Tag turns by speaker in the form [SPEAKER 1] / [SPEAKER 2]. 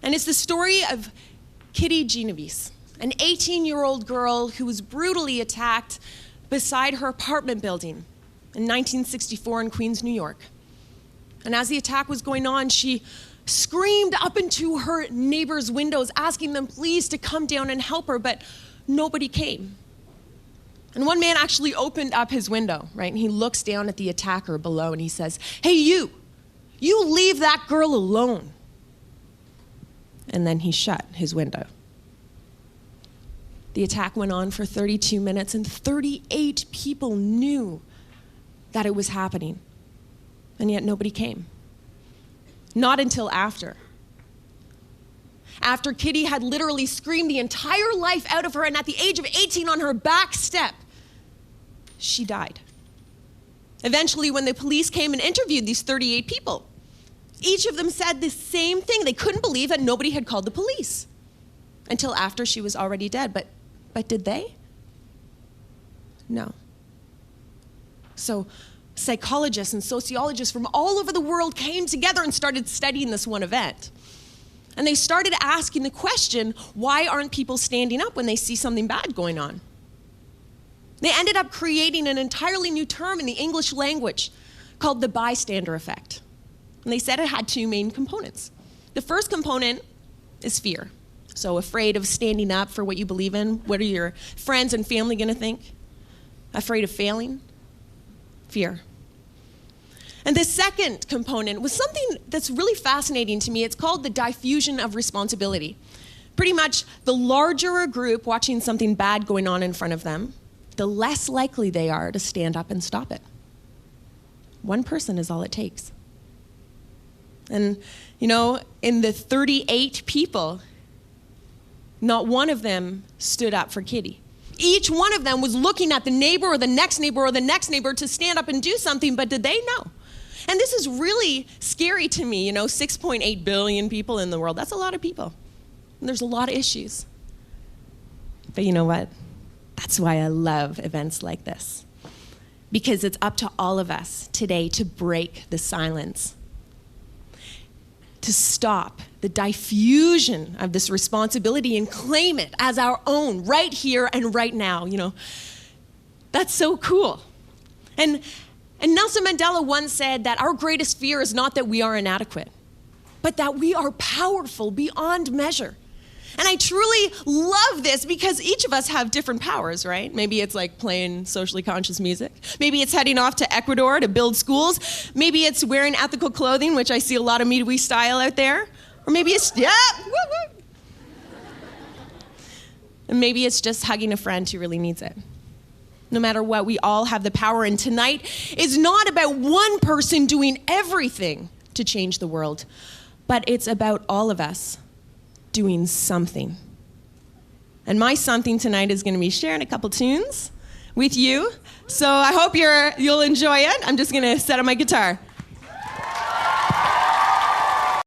[SPEAKER 1] And it's the story of Kitty Genovese, an 18-year-old girl who was brutally attacked beside her apartment building in 1964 in Queens, New York. And as the attack was going on, she screamed up into her neighbors' windows, asking them please to come down and help her, but nobody came. And one man actually opened up his window, right? And he looks down at the attacker below and he says, "Hey, you leave that girl alone." And then he shut his window. The attack went on for 32 minutes and 38 people knew that it was happening. And yet nobody came. Not until after. After Kitty had literally screamed the entire life out of her, and at the age of 18 on her back step, she died. Eventually, when the police came and interviewed these 38 people, each of them said the same thing. They couldn't believe that nobody had called the police until after she was already dead. But did they? No. So psychologists and sociologists from all over the world came together and started studying this one event. And they started asking the question, why aren't people standing up when they see something bad going on? They ended up creating an entirely new term in the English language called the bystander effect. And they said it had two main components. The first component is fear. So afraid of standing up for what you believe in. What are your friends and family going to think? Afraid of failing? Fear. And the second component was something that's really fascinating to me. It's called the diffusion of responsibility. Pretty much the larger a group watching something bad going on in front of them, the less likely they are to stand up and stop it. One person is all it takes. And, in the 38 people, not one of them stood up for Kitty. Each one of them was looking at the neighbor or the next neighbor or the next neighbor to stand up and do something, but did they? No. And this is really scary to me, 6.8 billion people in the world. That's a lot of people. And there's a lot of issues. But you know what? That's why I love events like this. Because it's up to all of us today to break the silence, to stop the diffusion of this responsibility and claim it as our own right here and right now. That's so cool. And Nelson Mandela once said that our greatest fear is not that we are inadequate, but that we are powerful beyond measure. And I truly love this because each of us have different powers, right? Maybe it's like playing socially conscious music. Maybe it's heading off to Ecuador to build schools. Maybe it's wearing ethical clothing, which I see a lot of MeToWe style out there. Or maybe it's, and maybe it's just hugging a friend who really needs it. No matter what, we all have the power. And tonight is not about one person doing everything to change the world, but it's about all of us doing something. And my something tonight is going to be sharing a couple tunes with you. So I hope you'll enjoy it. I'm just going to set up my guitar.